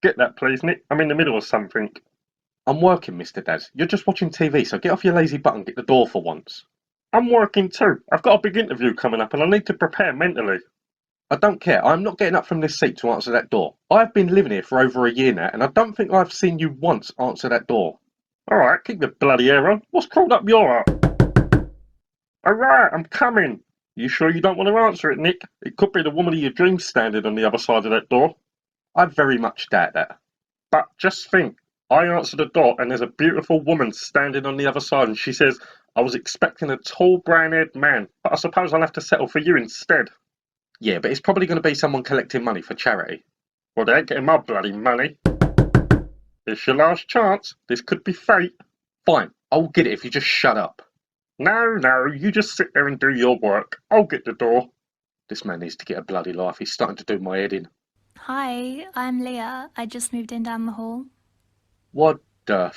Get that, please, Nick. I'm in the middle of something. I'm working, Mr. Daz. You're just watching TV, so get off your lazy butt and get the door for once. I'm working too. I've got a big interview coming up and I need to prepare mentally. I don't care. I'm not getting up from this seat to answer that door. I've been living here for over a year now, and I don't think I've seen you once answer that door. Alright, keep your bloody hair on. What's crawled up your ass? Alright, I'm coming. You sure you don't want to answer it, Nick? It could be the woman of your dreams standing on the other side of that door. I very much doubt that. But just think, I answer the door and there's a beautiful woman standing on the other side and she says, I was expecting a tall brown-haired man, but I suppose I'll have to settle for you instead. Yeah, but it's probably going to be someone collecting money for charity. Well, they ain't getting my bloody money. It's your last chance. This could be fate. Fine, I'll get it if you just shut up. No, you just sit there and do your work. I'll get the door. This man needs to get a bloody life. He's starting to do my head in. Hi, I'm Leah. I just moved in down the hall. What the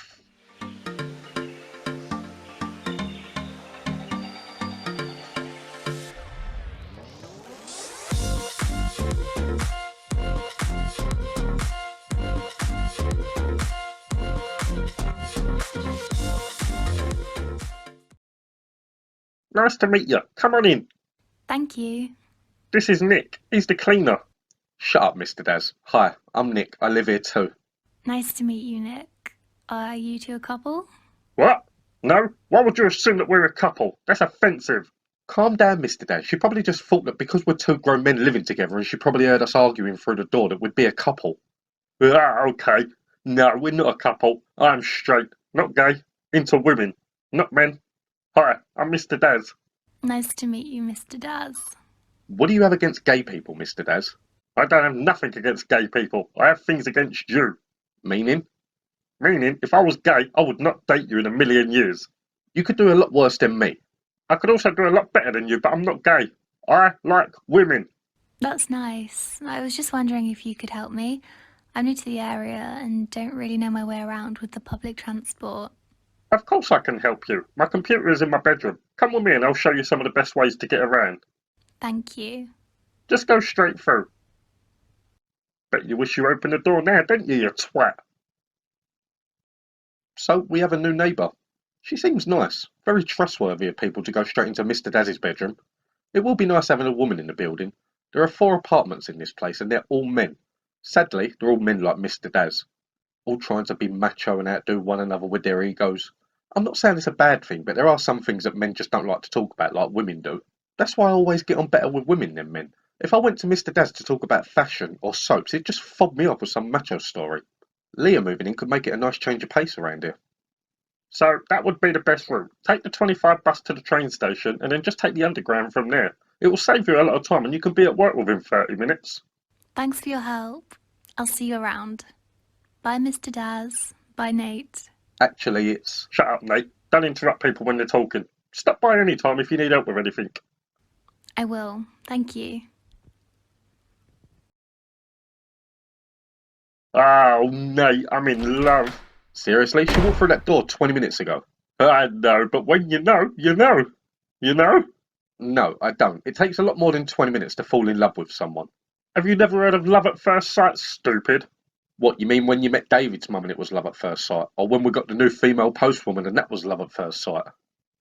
Nice to meet you. Come on in. Thank you. This is Nick. He's the cleaner. Shut up, Mr. Daz. Hi, I'm Nick. I live here too. Nice to meet you, Nick. Are you two a couple? What? No? Why would you assume that we're a couple? That's offensive. Calm down, Mr. Daz. She probably just thought that because we're two grown men living together and she probably heard us arguing through the door that we'd be a couple. Ah, okay. No, we're not a couple. I'm straight, not gay, into women, not men. Hi, I'm Mr. Daz. Nice to meet you, Mr. Daz. What do you have against gay people, Mr. Daz? I don't have nothing against gay people. I have things against you. Meaning? Meaning, if I was gay, I would not date you in a million years. You could do a lot worse than me. I could also do a lot better than you, but I'm not gay. I like women. That's nice. I was just wondering if you could help me. I'm new to the area and don't really know my way around with the public transport. Of course I can help you. My computer is in my bedroom. Come with me and I'll show you some of the best ways to get around. Thank you. Just go straight through. Bet you wish you opened the door now, don't you, you twat? So, we have a new neighbour. She seems nice, very trustworthy of people to go straight into Mr. Daz's bedroom. It will be nice having a woman in the building. There are 4 apartments in this place and they're all men. Sadly, they're all men like Mr. Daz, all trying to be macho and outdo one another with their egos. I'm not saying it's a bad thing, but there are some things that men just don't like to talk about like women do. That's why I always get on better with women than men. If I went to Mr. Daz to talk about fashion or soaps, he'd just fob me off with some macho story. Leah moving in could make it a nice change of pace around here. So that would be the best route. Take the 25 bus to the train station and then just take the underground from there. It will save you a lot of time and you can be at work within 30 minutes. Thanks for your help. I'll see you around. Bye, Mr. Daz. Bye, Nate. Actually, it's... Shut up, Nate. Don't interrupt people when they're talking. Stop by any time if you need help with anything. I will. Thank you. Oh, Nate, I'm in love. Seriously? She walked through that door 20 minutes ago. I know, but when you know, you know. You know? No, I don't. It takes a lot more than 20 minutes to fall in love with someone. Have you never heard of love at first sight, stupid? What, you mean when you met David's mum and it was love at first sight? Or when we got the new female postwoman and that was love at first sight?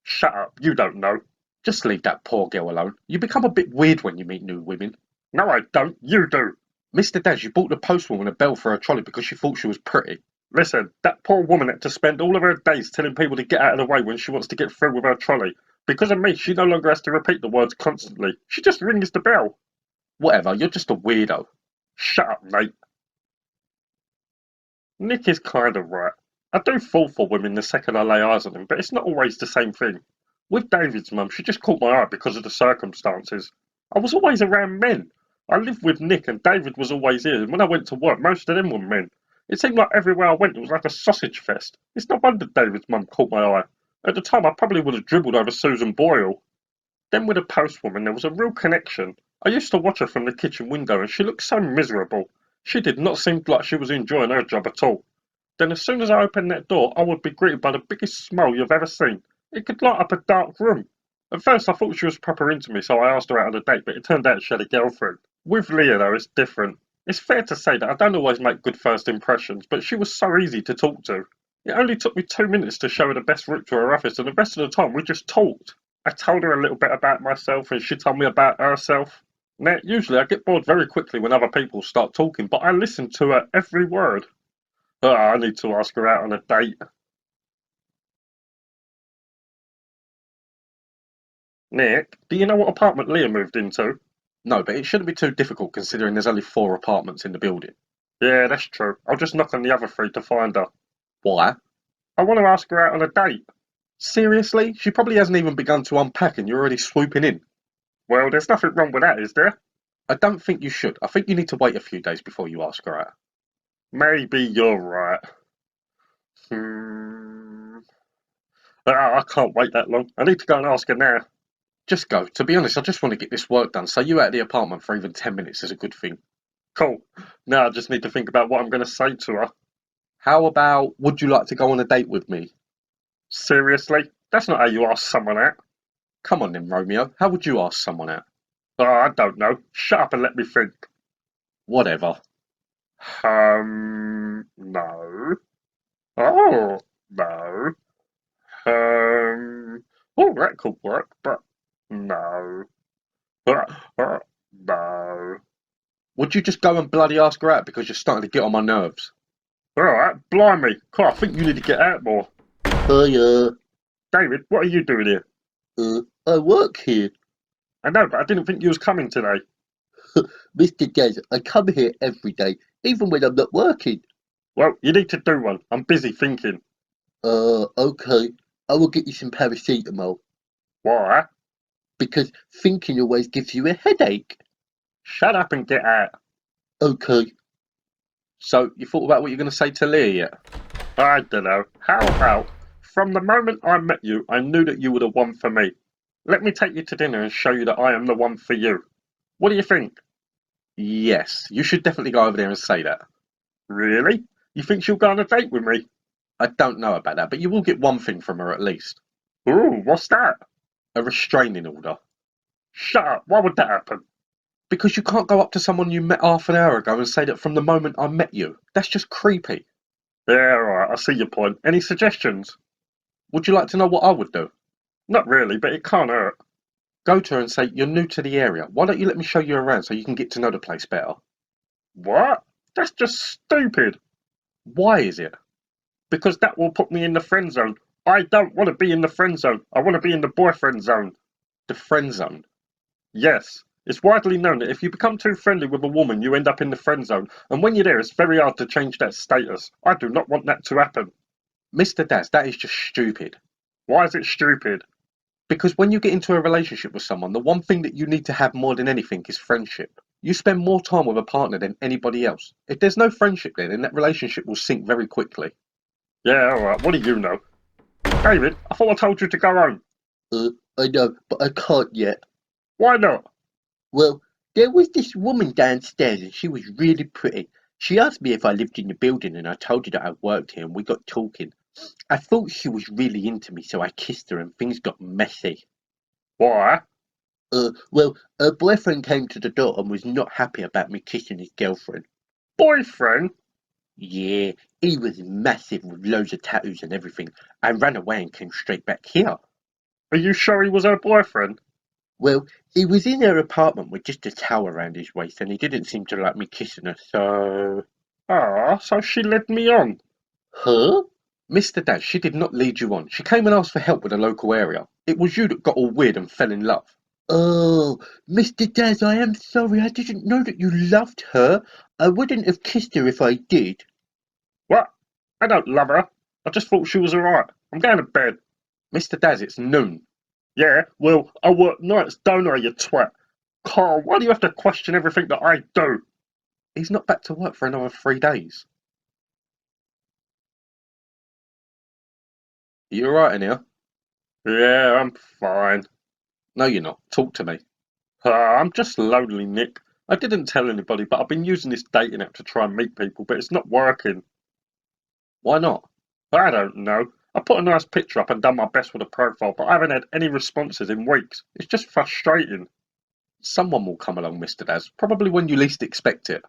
Shut up, you don't know. Just leave that poor girl alone. You become a bit weird when you meet new women. No, I don't. You do. Mr. Daz, you bought the postwoman a bell for her trolley because she thought she was pretty. Listen, that poor woman had to spend all of her days telling people to get out of the way when she wants to get through with her trolley. Because of me, she no longer has to repeat the words constantly. She just rings the bell. Whatever, you're just a weirdo. Shut up, mate. Nick is kind of right. I do fall for women the second I lay eyes on them, but it's not always the same thing. With David's mum, she just caught my eye because of the circumstances. I was always around men. I lived with Nick and David was always here, and when I went to work, most of them were men. It seemed like everywhere I went it was like a sausage fest. It's no wonder David's mum caught my eye. At the time, I probably would have dribbled over Susan Boyle. Then with the postwoman, there was a real connection. I used to watch her from the kitchen window and she looked so miserable. She did not seem like she was enjoying her job at all. Then as soon as I opened that door, I would be greeted by the biggest smile you've ever seen. It could light up a dark room. At first I thought she was proper into me, so I asked her out on a date, but it turned out she had a girlfriend. With Leah though, it's different. It's fair to say that I don't always make good first impressions, but she was so easy to talk to. It only took me 2 minutes to show her the best route to her office, and the rest of the time we just talked. I told her a little bit about myself, and she told me about herself. Now, usually I get bored very quickly when other people start talking, but I listened to her every word. I need to ask her out on a date. Nick, do you know what apartment Leah moved into? No, but it shouldn't be too difficult considering there's only 4 apartments in the building. Yeah, that's true. I'll just knock on the other 3 to find her. Why? I want to ask her out on a date. Seriously? She probably hasn't even begun to unpack and you're already swooping in. Well, there's nothing wrong with that, is there? I don't think you should. I think you need to wait a few days before you ask her out. Maybe you're right. Hmm. I can't wait that long. I need to go and ask her now. Just go. To be honest, I just want to get this work done, so you out of the apartment for even 10 minutes is a good thing. Cool. Now I just need to think about what I'm going to say to her. How about, would you like to go on a date with me? Seriously? That's not how you ask someone out. Come on then, Romeo. How would you ask someone out? Oh, I don't know. Shut up and let me think. Whatever. No. Oh, no. Oh, that could work, but no. No. Would you just go and bloody ask her out because you're starting to get on my nerves? Alright, blimey. God, I think you need to get out more. Hiya. David, what are you doing here? I work here. I know, but I didn't think you was coming today. Mr. Des, I come here every day, even when I'm not working. Well, you need to do one. I'm busy thinking. Okay. I will get you some paracetamol, Why? because thinking always gives you a headache. Shut up and get out. Okay. So, you thought about what you're going to say to Leah yet? I dunno. How about, from the moment I met you, I knew that you were the one for me. Let me take you to dinner and show you that I am the one for you. What do you think? Yes, you should definitely go over there and say that. Really? You think she'll go on a date with me? I don't know about that, but you will get one thing from her at least. Ooh, what's that? A restraining order. Shut up. Why would that happen? Because you can't go up to someone you met half an hour ago and say that from the moment I met you. That's just creepy. Yeah, alright, I see your point. Any suggestions? Would you like to know what I would do? Not really, but it can't hurt. Go to her and say, you're new to the area. Why don't you let me show you around so you can get to know the place better? What? That's just stupid. Why is it? Because that will put me in the friend zone. I don't want to be in the friend zone. I want to be in the boyfriend zone. The friend zone. Yes. It's widely known that if you become too friendly with a woman, you end up in the friend zone. And when you're there, it's very hard to change that status. I do not want that to happen. Mr. Daz, that is just stupid. Why is it stupid? Because when you get into a relationship with someone, the one thing that you need to have more than anything is friendship. You spend more time with a partner than anybody else. If there's no friendship then that relationship will sink very quickly. Yeah, alright, what do you know? David, I thought I told you to go home. I know, but I can't yet. Why not? Well, there was this woman downstairs and she was really pretty. She asked me if I lived in the building and I told her that I worked here and we got talking. I thought she was really into me, so I kissed her and things got messy. Why? Well, her boyfriend came to the door and was not happy about me kissing his girlfriend. Boyfriend? Yeah, he was massive with loads of tattoos and everything. I ran away and came straight back here. Are you sure he was her boyfriend? Well, he was in her apartment with just a towel around his waist and he didn't seem to like me kissing her, so... Ah, so she led me on. Huh? Mr. Daz, she did not lead you on. She came and asked for help with the local area. It was you that got all weird and fell in love. Oh, Mr. Daz, I am sorry. I didn't know that you loved her. I wouldn't have kissed her if I did. What? I don't love her. I just thought she was alright. I'm going to bed. Mr. Daz, it's noon. Yeah, well, I work nights, don't I, you twat? Carl, why do you have to question everything that I do? He's not back to work for another 3 days. You alright in here? Yeah, I'm fine. No, you're not. Talk to me. I'm just lonely, Nick. I didn't tell anybody, but I've been using this dating app to try and meet people, but it's not working. Why not? I don't know. I put a nice picture up and done my best with a profile, but I haven't had any responses in weeks. It's just frustrating. Someone will come along, Mr. Daz, probably when you least expect it.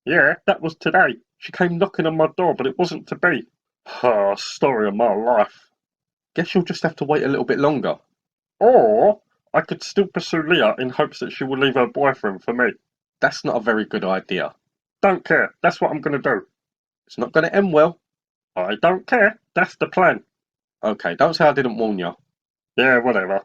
Yeah, that was today. She came knocking on my door, but it wasn't to be. Story of my life. Guess you'll just have to wait a little bit longer. Or I could still pursue Leah in hopes that she will leave her boyfriend for me. That's not a very good idea. Don't care. That's what I'm gonna do. It's not going to end well. I don't care. That's the plan. Okay, don't say I didn't warn you. Yeah, whatever.